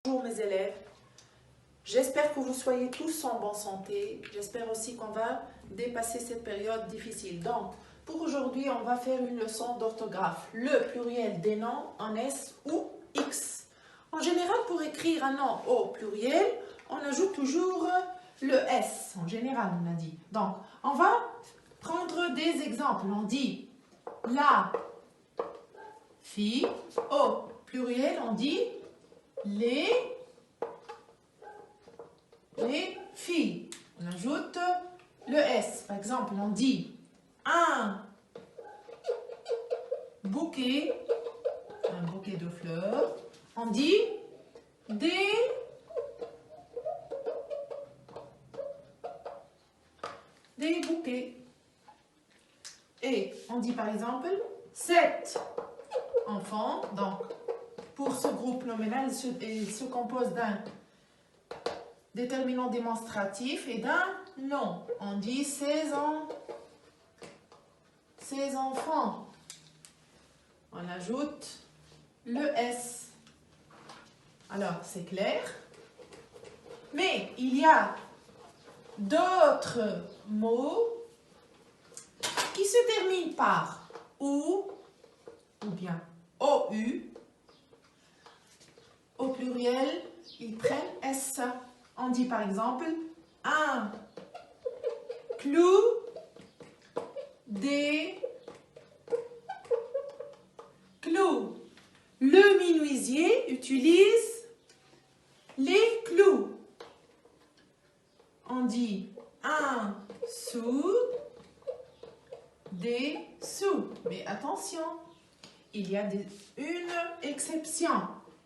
Bonjour mes élèves, j'espère que vous soyez tous en bonne santé. J'espère aussi qu'on va dépasser cette période difficile. Donc, pour aujourd'hui, on va faire une leçon d'orthographe. Le pluriel des noms en S ou X. En général, pour écrire un nom au pluriel, on ajoute toujours le S. En général, on a dit. Donc, on va prendre des exemples. On dit la fille. Au pluriel, on dit les filles. On ajoute le S. Par exemple, on dit un bouquet de fleurs. On dit des bouquets. Et on dit par exemple 7 enfants. Donc, pour ce groupe nominal, il se compose d'un déterminant démonstratif et d'un nom. On dit 16 enfants. On ajoute le S. Alors, c'est clair. Mais il y a d'autres mots qui se terminent par OU ou bien OU. Au pluriel, ils prennent S. On dit par exemple un clou, des clous. Le menuisier utilise les clous. On dit un sou, des sous. Mais attention, il y a une exception.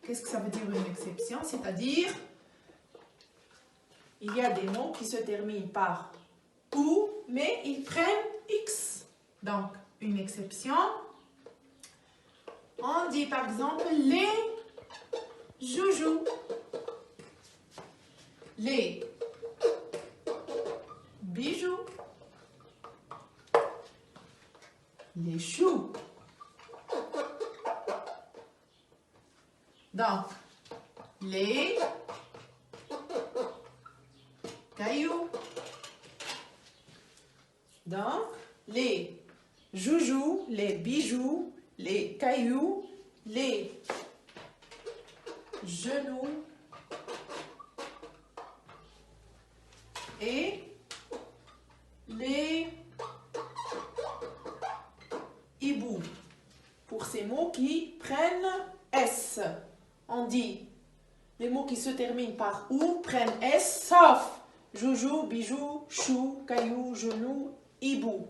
Qu'est-ce que ça veut dire une exception? C'est-à-dire, il y a des mots qui se terminent par OU, mais ils prennent X. Donc, une exception. On dit par exemple les joujoux, les bijoux, les choux. Donc, les cailloux. Donc, les joujoux, les bijoux, les cailloux, les genoux et les hiboux. Pour ces mots qui prennent S. On dit les mots qui se terminent par OU prennent S, sauf joujou, bijou, chou, caillou, genou, hibou.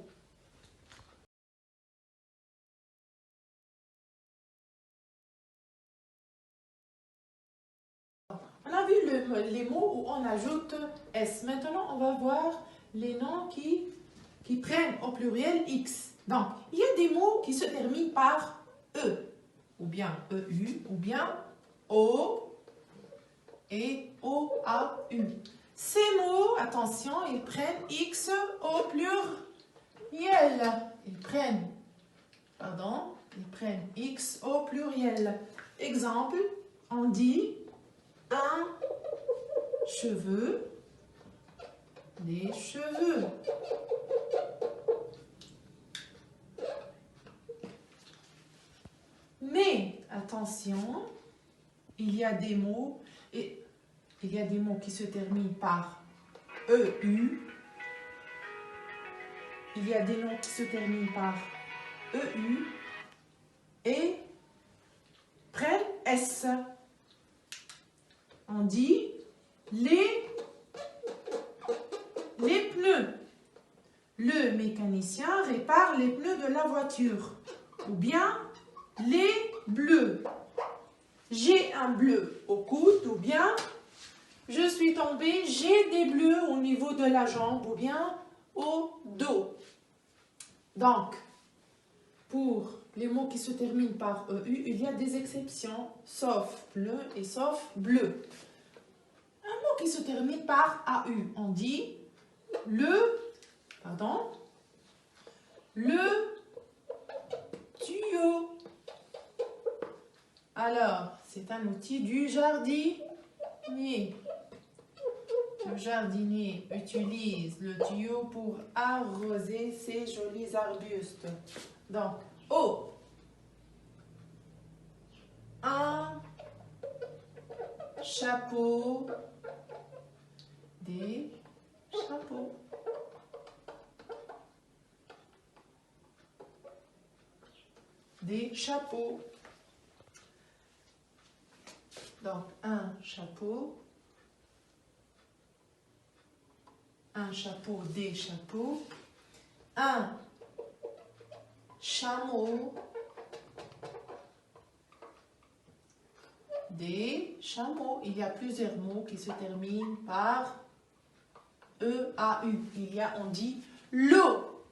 On a vu les mots où on ajoute S. Maintenant, on va voir les noms qui prennent au pluriel X. Donc, il y a des mots qui se terminent par E, ou bien EU, ou bien O et OAU. Ces mots, attention, ils prennent X au pluriel. Ils prennent X au pluriel. Exemple, on dit un cheveu, des cheveux. Mais attention, il y a des mots qui se terminent par EU. Il y a des noms qui se terminent par EU et prennent S. On dit les pneus. Le mécanicien répare les pneus de la voiture. Ou bien les bleus. J'ai un bleu au coude, ou bien je suis tombée, j'ai des bleus au niveau de la jambe, ou bien au dos. Donc, pour les mots qui se terminent par EU, il y a des exceptions, sauf bleu et sauf bleu. Un mot qui se termine par AU, on dit le tuyau. Alors, c'est un outil du jardinier. jardinier. Le jardinier utilise le tuyau pour arroser ses jolis arbustes. Donc, O. Un chapeau, des chapeaux. Des chapeaux. Donc, un chapeau, des chapeaux, un chameau, des chameaux. Il y a plusieurs mots qui se terminent par E-A-U. On dit l'eau.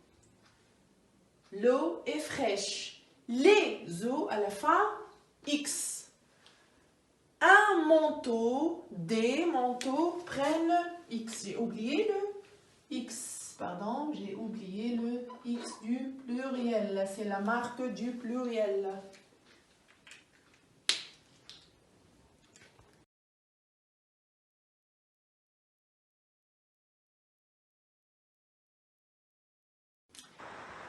L'eau est fraîche. Les eaux à la fin, X. Un manteau, des manteaux prennent X. J'ai oublié le X. Pardon, j'ai oublié le X du pluriel. C'est la marque du pluriel.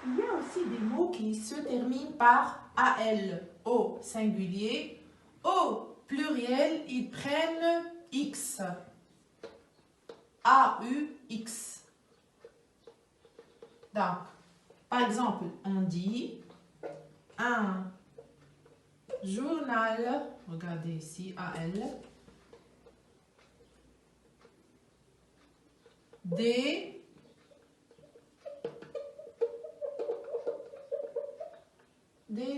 Il y a aussi des mots qui se terminent par AL. Au singulier. Au pluriel, ils prennent X. A-U-X. Donc, par exemple, on dit un journal. Regardez ici, AL. Des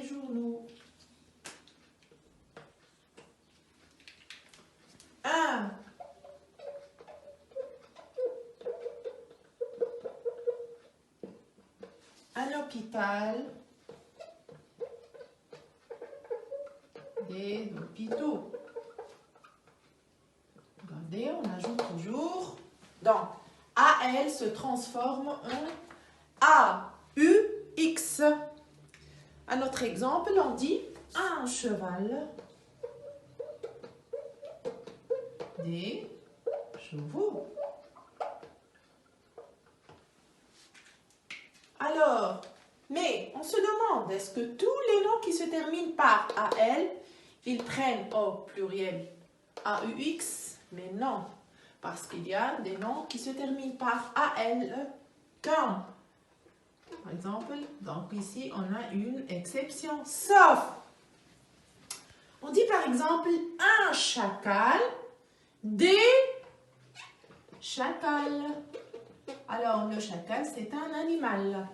journaux. Un hôpital. Des hôpitaux. Regardez, on ajoute toujours. Donc, AL se transforme en A-U-X. Un autre exemple, on dit un cheval, des chevaux. Alors, mais on se demande, est-ce que tous les noms qui se terminent par AL, ils prennent au pluriel AUX? Mais non, parce qu'il y a des noms qui se terminent par AL comme, par exemple, donc ici on a une exception, sauf, on dit par exemple un chacal, des chacals. Alors le chacal c'est un animal.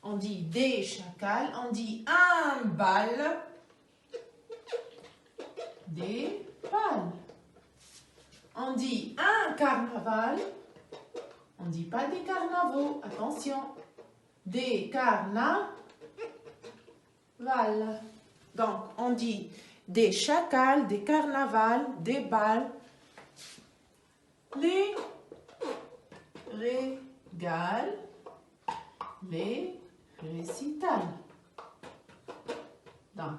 On dit des chacals, on dit un bal, des balles. On dit un carnaval, on ne dit pas des carnavaux, attention. Des carnavals. Donc, on dit des chacals, des carnavals, des balles, les régals, les récitals. Donc,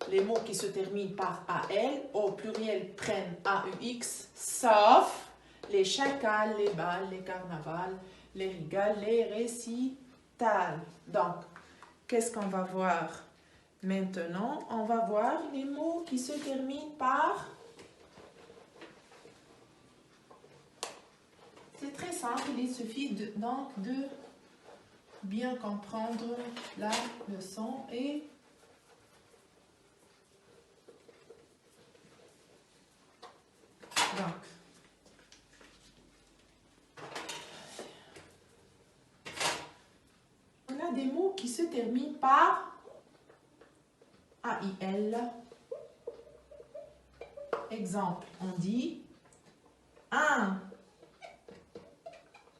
les mots qui se terminent par AL, au pluriel prennent AUX, sauf les chacals, les balles, les carnavals, les régals, les récitals. Donc, qu'est-ce qu'on va voir maintenant? On va voir les mots qui se terminent par... C'est très simple, il suffit donc de bien comprendre la leçon et donc, on a des mots qui se terminent par AIL. Exemple, on dit un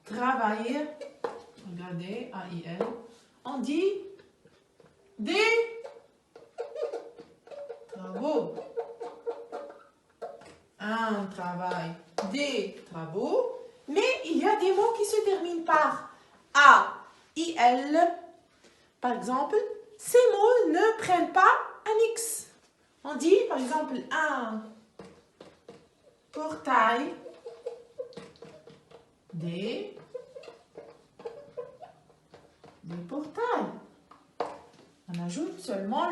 travail, regardez, AIL. On dit des travaux. Un travail, des travaux. Mais il y a des mots qui se terminent par AIL. Par exemple, ces mots ne prennent pas un X. On dit par exemple un portail, des portails. On ajoute seulement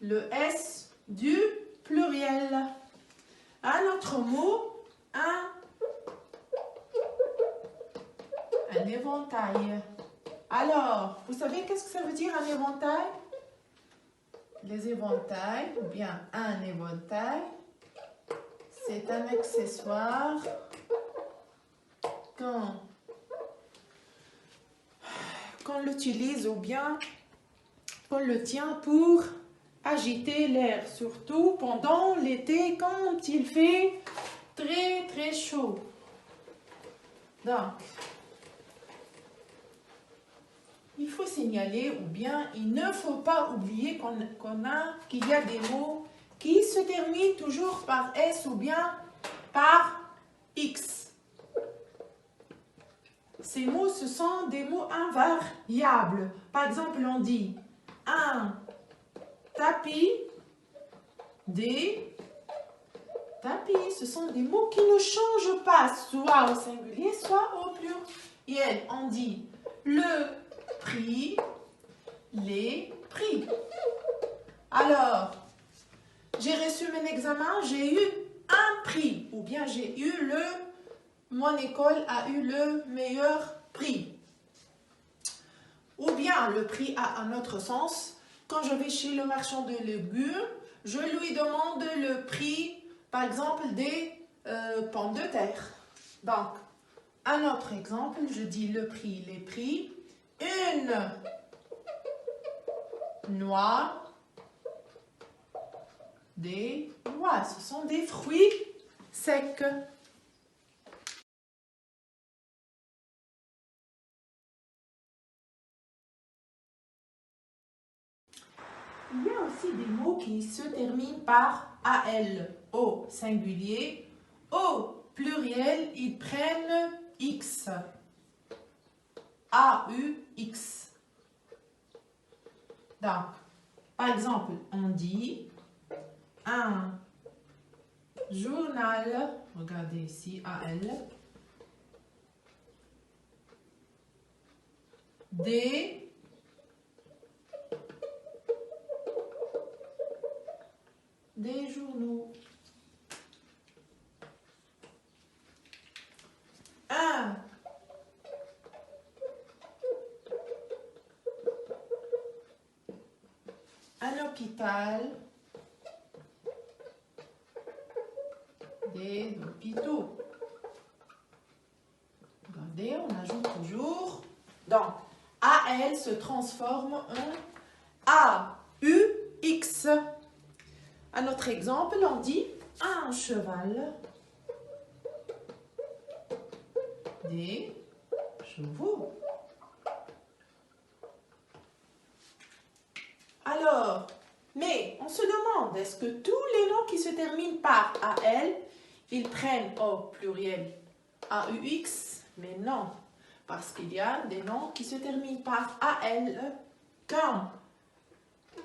le S du pluriel. Un autre mot, un éventail. Alors, vous savez qu'est-ce que ça veut dire un éventail? Les éventails, ou bien un éventail, c'est un accessoire qu'on l'utilise ou bien qu'on le tient pour agiter l'air, surtout pendant l'été quand il fait très très chaud. Donc, il faut signaler ou bien il ne faut pas oublier qu'il y a des mots qui se terminent toujours par S ou bien par X. Ces mots, ce sont des mots invariables. Par exemple, on dit un tapis, des tapis. Ce sont des mots qui ne changent pas, soit au singulier, soit au pluriel. On dit le prix, les prix. Alors, j'ai reçu mon examen, j'ai eu un prix, ou bien mon école a eu le meilleur prix. Ou bien le prix a un autre sens. Quand je vais chez le marchand de légumes, je lui demande le prix, par exemple, des pommes de terre. Donc, un autre exemple, je dis le prix, les prix. Une noix, des noix. Ce sont des fruits secs. Il y a aussi des mots qui se terminent par AL au singulier. Au pluriel, ils prennent X. AUX. Donc, par exemple, on dit un journal. Regardez ici, AL. Des journaux. Un hôpital, des hôpitaux. Regardez, on ajoute toujours. Donc, AL se transforme en AUX. Un autre exemple, on dit un cheval, des chevaux. Alors, mais on se demande, est-ce que tous les noms qui se terminent par AL, ils prennent au pluriel AUX? Mais non, parce qu'il y a des noms qui se terminent par AL comme,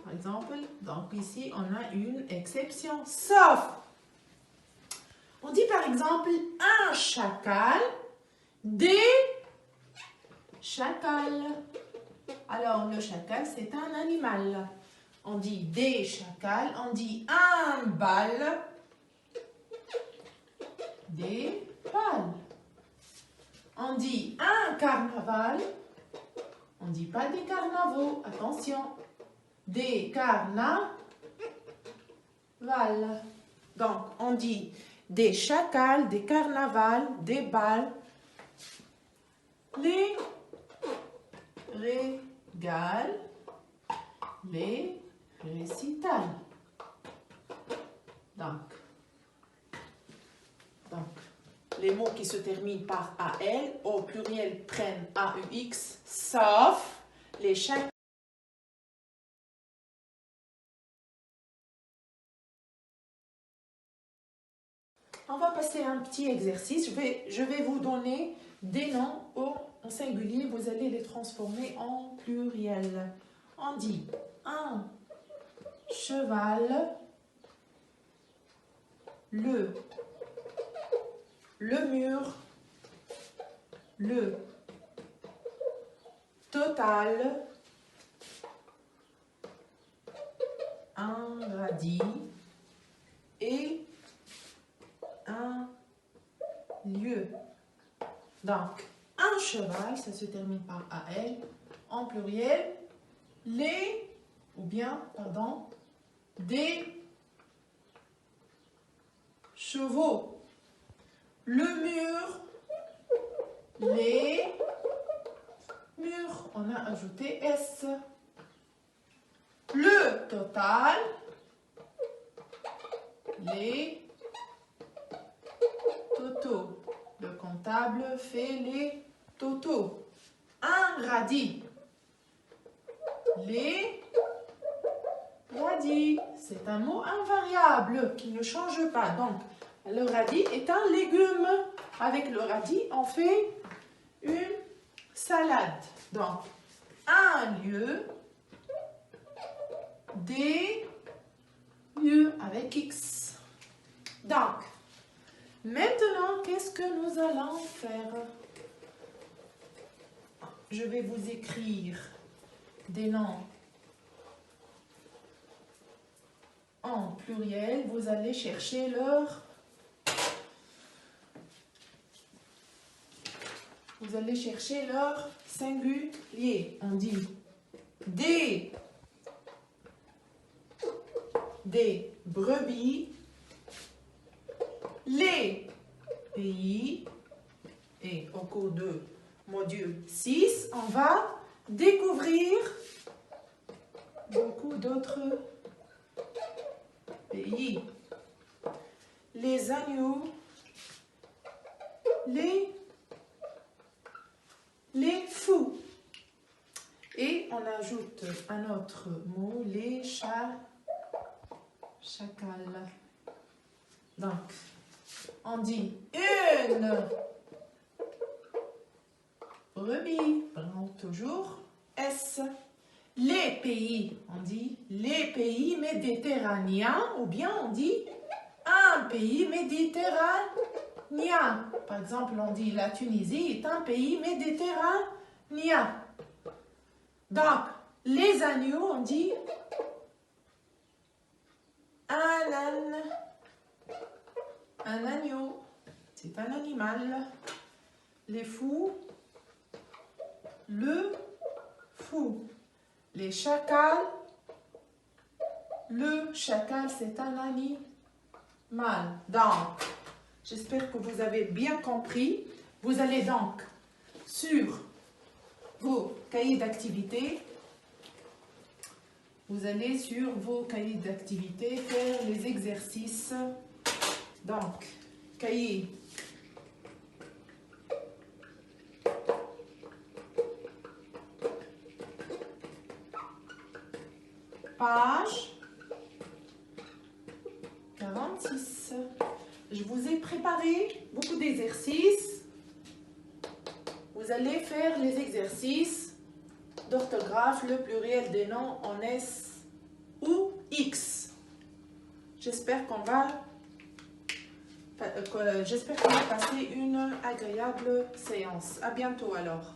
par exemple, donc ici on a une exception, sauf, on dit par exemple un chacal, des chacals. Alors, le chacal, c'est un animal. On dit des chacals, on dit un bal, des balles. On dit un carnaval, on ne dit pas des carnavaux, attention. Des carnavals. Donc, on dit des chacals, des carnavals, des balles, les régals, les récitals. Donc, les mots qui se terminent par AL au pluriel prennent AUX, sauf les chacals. On va passer à un petit exercice. Je vais vous donner des noms en singulier. Vous allez les transformer en pluriel. On dit un cheval, le mur, le total, un radis et un lieu. Donc, un cheval, ça se termine par AL, en pluriel, les, ou bien, pardon, des chevaux. Le mur, les murs, on a ajouté S. Le total, les totaux. Le comptable fait les totaux. Un radis. Les radis. C'est un mot invariable qui ne change pas. Donc, le radis est un légume. Avec le radis, on fait une salade. Donc, un lieu, des lieux avec X. Donc, maintenant, qu'est-ce que nous allons faire? Je vais vous écrire des noms en pluriel. Vous allez chercher leur... Vous allez chercher leur singulier. On dit des brebis, les pays, et au cours de module 6, on va découvrir beaucoup d'autres pays. Les agneaux, les fous. Et on ajoute un autre mot, les chacals. Donc, on dit une brebis, toujours S. Les pays, on dit les pays méditerranéens, ou bien on dit un pays méditerranéen. Par exemple, on dit la Tunisie est un pays méditerranéen. Donc, les agneaux, on dit un agneau, c'est un animal. Les fous, le fou. Les chacals, le chacal, c'est un animal. Donc, j'espère que vous avez bien compris. Vous allez donc sur vos cahiers d'activité. Vous allez sur vos cahiers d'activité faire les exercices. Donc, cahier page 46. Je vous ai préparé beaucoup d'exercices. Vous allez faire les exercices d'orthographe, le pluriel des noms en S ou X. J'espère qu'on va passer une agréable séance. À bientôt alors.